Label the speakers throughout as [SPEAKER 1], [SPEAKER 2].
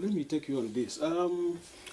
[SPEAKER 1] let me take you on this.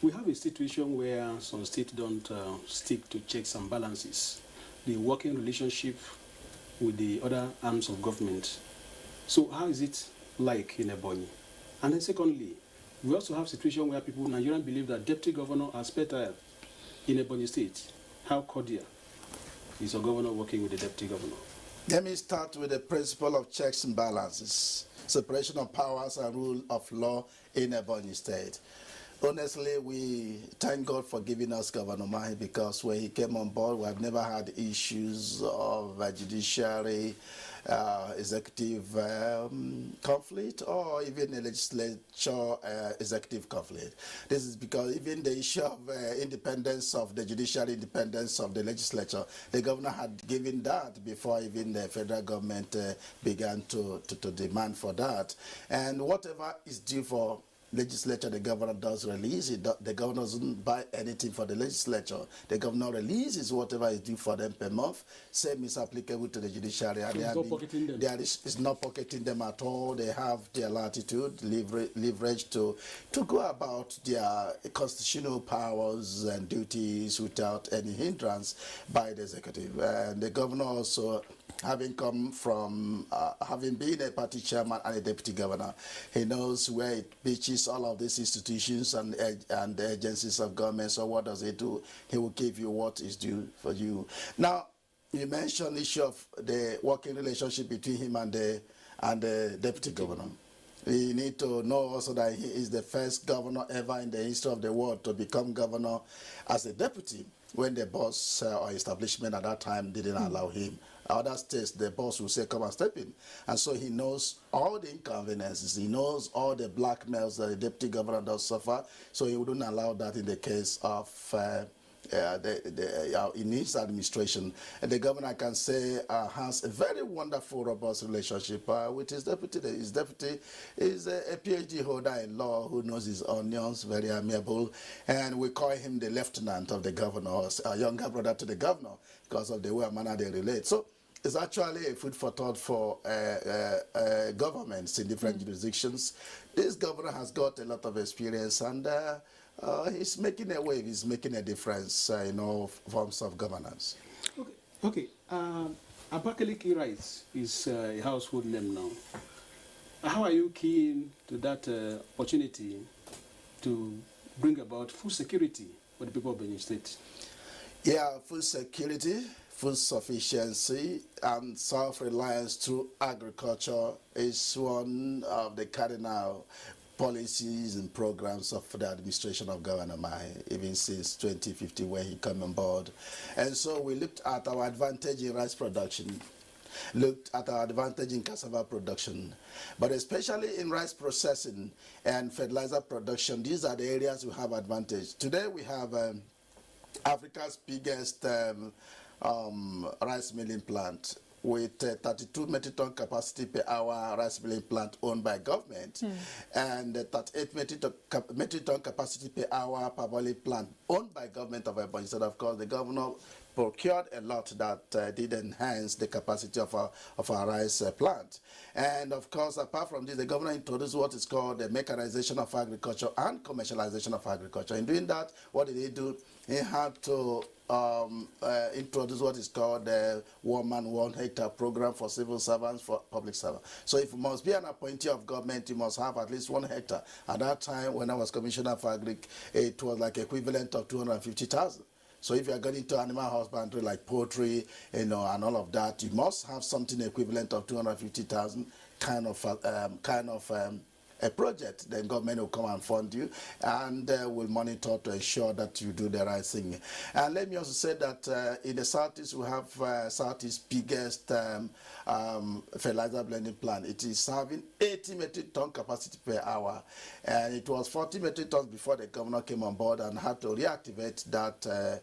[SPEAKER 1] We have a situation where some states don't stick to checks and balances, the working relationship with the other arms of government. So how is it like in EBONYI? And then secondly, we also have a situation where people, Nigerians, believe that deputy governor are better in EBONYI state. How cordial is a governor working with the deputy governor?
[SPEAKER 2] Let me start with the principle of checks and balances, separation of powers and rule of law in EBONYI state. Honestly, we thank God for giving us Governor UMAHI, because when he came on board, we have never had issues of judiciary, executive conflict, or even a legislature executive conflict. This is because even the issue of independence of the judiciary, independence of the legislature, the governor had given that before even the federal government began to demand for that. And whatever is due for legislature, the governor does release it. The governor doesn't buy anything for the legislature. The governor releases whatever is due for them per month. Same is applicable to the judiciary. And
[SPEAKER 1] it's not pocketing them.
[SPEAKER 2] It's not pocketing them at all. They have their latitude, leverage to go about their constitutional powers and duties without any hindrance by the executive. And the governor also, having come from, having been a party chairman and a deputy governor, he knows where it pitches all of these institutions and the agencies of government. So what does he do? He will give you what is due for you. Now, you mentioned the issue of the working relationship between him and the deputy governor. You need to know also that he is the first governor ever in the history of the world to become governor as a deputy, when the boss or establishment at that time didn't allow him. Other states, the boss will say, come and step in. And so he knows all the inconveniences. He knows all the blackmails that the deputy governor does suffer. So he wouldn't allow that in the case of in his administration. And the governor, I can say, has a very wonderful, robust relationship with his deputy. His deputy is a PhD holder in law who knows his onions, very amiable. And we call him the lieutenant of the governor, a younger brother to the governor, because of the way and manner they relate. So it's actually a food for thought for governments in different jurisdictions. This governor has got a lot of experience, and he's making a wave, he's making a difference in all forms of governance.
[SPEAKER 1] Okay. Abakaliki Rice is a household name now. How are you keen to that opportunity to bring about food security for the people of Benin State?
[SPEAKER 2] Yeah, food security, food sufficiency, and self-reliance through agriculture is one of the cardinal policies and programs of the administration of Governor UMAHI, even since 2015 when he came on board. And so we looked at our advantage in rice production, looked at our advantage in cassava production, but especially in rice processing and fertilizer production. These are the areas we have advantage. Today we have Africa's biggest rice milling plant, with 32 metric ton capacity per hour rice milling plant owned by government, and 38 metric ton capacity per hour parboiling plant owned by government of EBONYI. So of course the governor procured a lot that did enhance the capacity of our rice plant. And of course, apart from this, the governor introduced what is called the mechanization of agriculture and commercialization of agriculture. In doing that, what did he do? He had to introduce what is called the 1 man 1 hectare program for civil servants, for public servants. So if you must be an appointee of government, you must have at least 1 hectare. At that time, when I was commissioner for agric, it was like equivalent of 250,000. So if you are going into animal husbandry like poultry, and all of that, you must have something equivalent of 250,000 kind of a project. Then government will come and fund you, and will monitor to ensure that you do the right thing. And let me also say that in the Southeast, we have Southeast biggest fertilizer blending plant. It is having 80 metric ton capacity per hour, and it was 40 metric tons before the governor came on board and had to reactivate that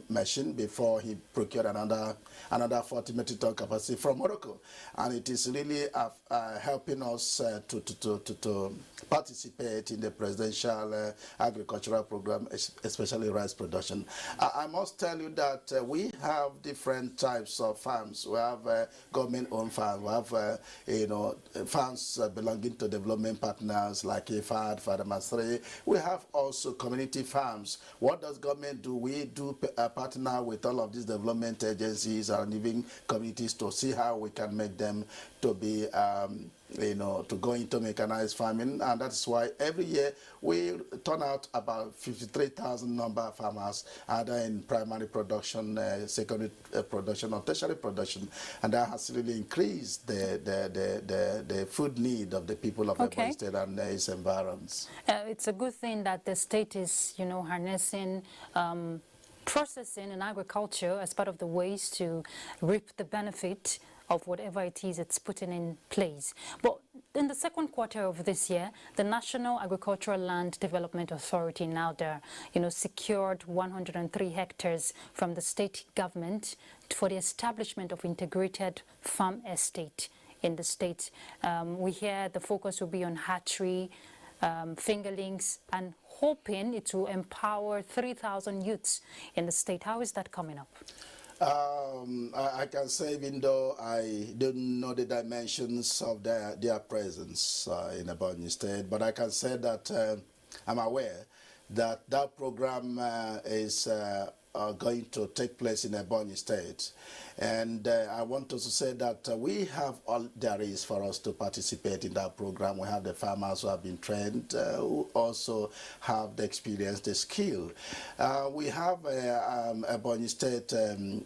[SPEAKER 2] machine before he procured another 40 metric ton capacity from Morocco. And it is really helping us to to participate in the presidential agricultural program, especially rice production. I must tell you that we have different types of farms. We have government-owned farms. We have farms belonging to development partners like IFAD, FADAMAS3. We have also community farms. What does government do? We do partner with all of these development agencies and even communities to see how we can make them to be to go into mechanized farming, and that's why every year we turn out about 53,000 number of farmers, either in primary production, secondary production, or tertiary production, and that has really increased the food need of the people of Ebonyi State and its environs.
[SPEAKER 3] It's a good thing that the state is, harnessing processing and agriculture as part of the ways to reap the benefit of whatever it is it's putting in place. But in the second quarter of this year, the National Agricultural Land Development Authority, NALDA, secured 103 hectares from the state government for the establishment of integrated farm estate in the state. We hear the focus will be on hatchery, fingerlings, and hoping it will empower 3,000 youths in the state. How is that coming up?
[SPEAKER 2] I can say, even though I don't know the dimensions of their presence in Ebonyi State, but I can say that I'm aware that that program is going to take place in Ebonyi State. And I want us to say that we have all there is for us to participate in that program. We have the farmers who have been trained, who also have the experience, the skill. We have a Ebonyi State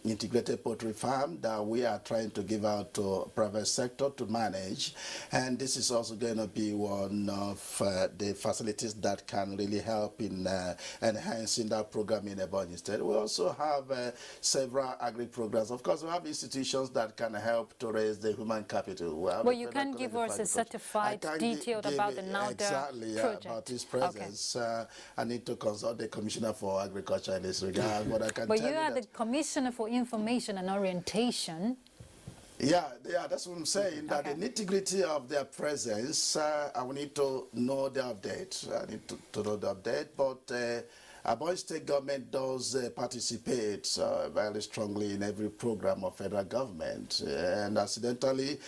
[SPEAKER 2] integrated poultry farm that we are trying to give out to private sector to manage. And this is also going to be one of the facilities that can really help in enhancing that program in Ebonyi State. We also have several agri programs. Of course, we have institutions that can help to raise the human capital.
[SPEAKER 3] Well, you can give us a certified, detailed about the NALDA project.
[SPEAKER 2] About its presence. Okay. I need to consult the Commissioner for Agriculture in this regard. But I can tell
[SPEAKER 3] you are the Commissioner for Information and Orientation.
[SPEAKER 2] Yeah, that's what I'm saying, that the nitty-gritty of their presence, I will need to know the update. I need to know the update, but Ebonyi State government does participate very strongly in every program of federal government. And incidentally,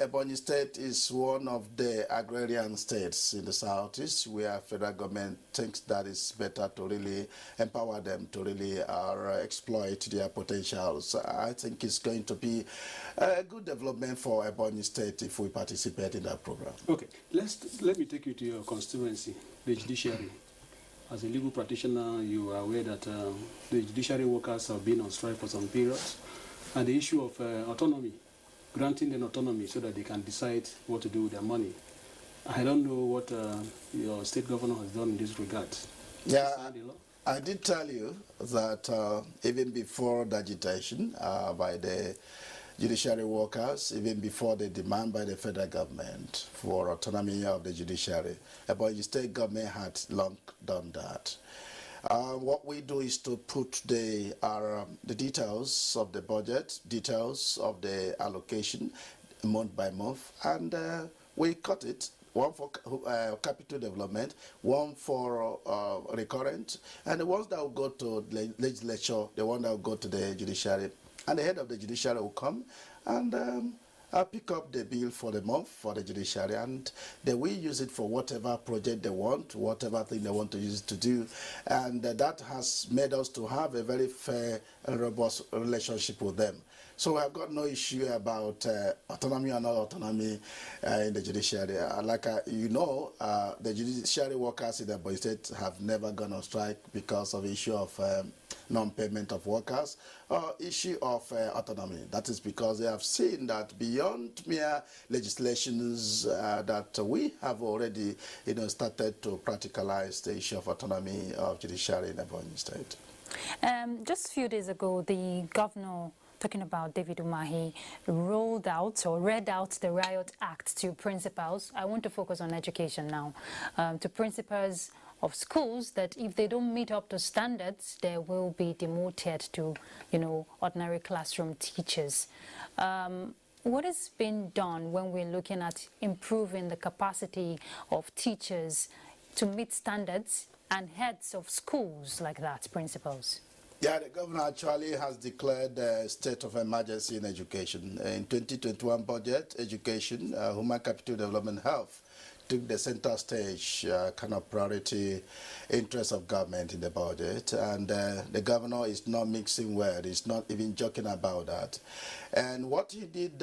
[SPEAKER 2] Ebonyi State is one of the agrarian states in the southeast where federal government thinks that it's better to really empower them to really exploit their potentials. I think it's going to be a good development for Ebonyi State if we participate in that program.
[SPEAKER 1] Okay, let me take you to your constituency, the judiciary. As a legal practitioner, you are aware that the judiciary workers have been on strike for some periods, and the issue of autonomy, granting them autonomy so that they can decide what to do with their money. I don't know what your state governor has done in this regard.
[SPEAKER 2] Yeah, I did tell you that even before the agitation by the judiciary workers, even before the demand by the federal government for autonomy of the judiciary, Ebonyi State government had long done that. What we do is to put the details of the budget, details of the allocation month by month, and we cut it. One for capital development, one for recurrent, and the ones that will go to the legislature, the one that will go to the judiciary. And the head of the judiciary will come and pick up the bill for the month for the judiciary, and they will use it for whatever project they want, whatever thing they want to use it to do. And that has made us to have a very fair and robust relationship with them. So I've got no issue about autonomy or not autonomy in the judiciary. The judiciary workers in the Ebonyi State have never gone on strike because of issue of non-payment of workers or issue of autonomy. That is because they have seen that beyond mere legislations that we have already started to practicalize the issue of autonomy of judiciary in Ebonyi State.
[SPEAKER 3] Just a few days ago, the governor, talking about David UMAHI, rolled out or read out the Riot Act to principals. I want to focus on education now. To principals of schools, that if they don't meet up to standards, they will be demoted to, ordinary classroom teachers. what has been done when we're looking at improving the capacity of teachers to meet standards and heads of schools like that, principals?
[SPEAKER 2] Yeah, the governor actually has declared a state of emergency in education. In 2021 budget, education, human capital development, health took the center stage, kind of priority interest of government in the budget. And the governor is not mixing words, he's not even joking about that. And what he did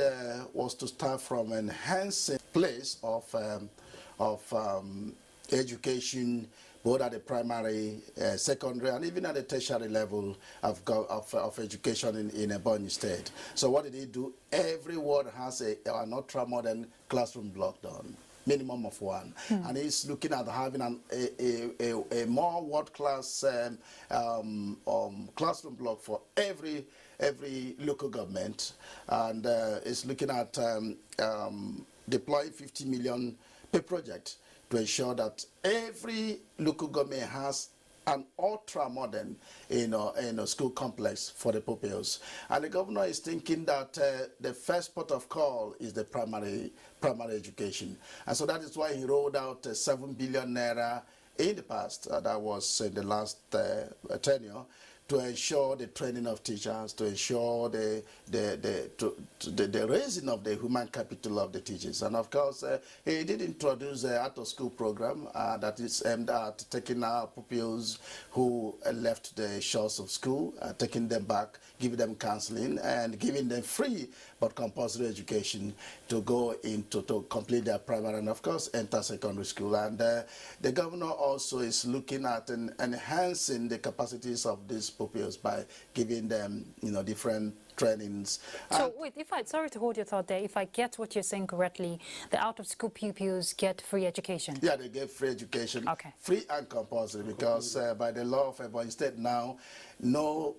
[SPEAKER 2] was to start from enhancing place of education, both at the primary, secondary, and even at the tertiary level of education in EBONYI State. So what did he do? Every ward has an ultra-modern classroom block done, minimum of one. And he's looking at having a more world-class classroom block for every local government. And is looking at deploying 50 million per project to ensure that every local government has an ultra-modern school complex for the pupils. And the governor is thinking that the first port of call is the primary education. And so that is why he rolled out 7 billion naira in the past, that was in the last tenure, to ensure the training of teachers, to ensure the raising of the human capital of the teachers. And of course, he did introduce an out-of-school program that is aimed at taking our pupils who left the shores of school, taking them back, giving them counseling, and giving them free but compulsory education to go into to complete their primary and of course enter secondary school. And the governor also is looking at enhancing the capacities of these pupils by giving them, different trainings.
[SPEAKER 3] So wait, sorry to hold your thought there, if I get what you're saying correctly, the out-of-school pupils get free education?
[SPEAKER 2] Yeah, they get free education,
[SPEAKER 3] okay.
[SPEAKER 2] Free and compulsory, because by the law of EBONYI State now, no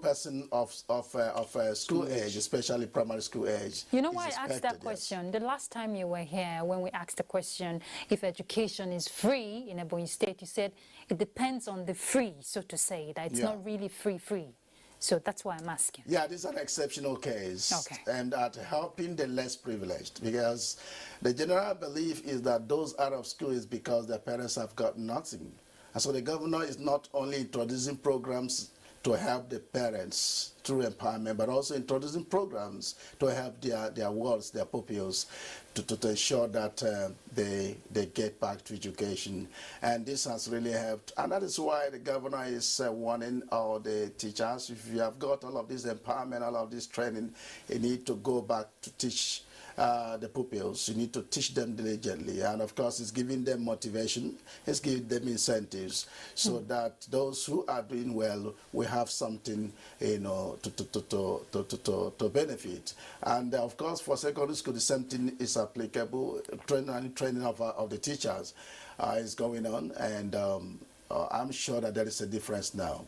[SPEAKER 2] person of school age, especially primary school age.
[SPEAKER 3] You know why I asked that question? The last time you were here, when we asked the question if education is free in EBONYI State, you said it depends on the free, so to say, that it's not really free. So that's why I'm asking. Yeah,
[SPEAKER 2] this is an exceptional case.
[SPEAKER 3] Okay.
[SPEAKER 2] And at helping the less privileged, because the general belief is that those out of school is because their parents have got nothing. And so the governor is not only introducing programs to help the parents through empowerment, but also introducing programs to help their wards, their pupils, to ensure that they get back to education. And this has really helped. And that is why the governor is warning all the teachers, if you have got all of this empowerment, all of this training, you need to go back to teach the pupils. You need to teach them diligently, and of course it's giving them motivation, it's giving them incentives, so that those who are doing well will have something, to benefit. And of course for secondary school the same thing is applicable. Training of the teachers is going on, and I'm sure that there is a difference now.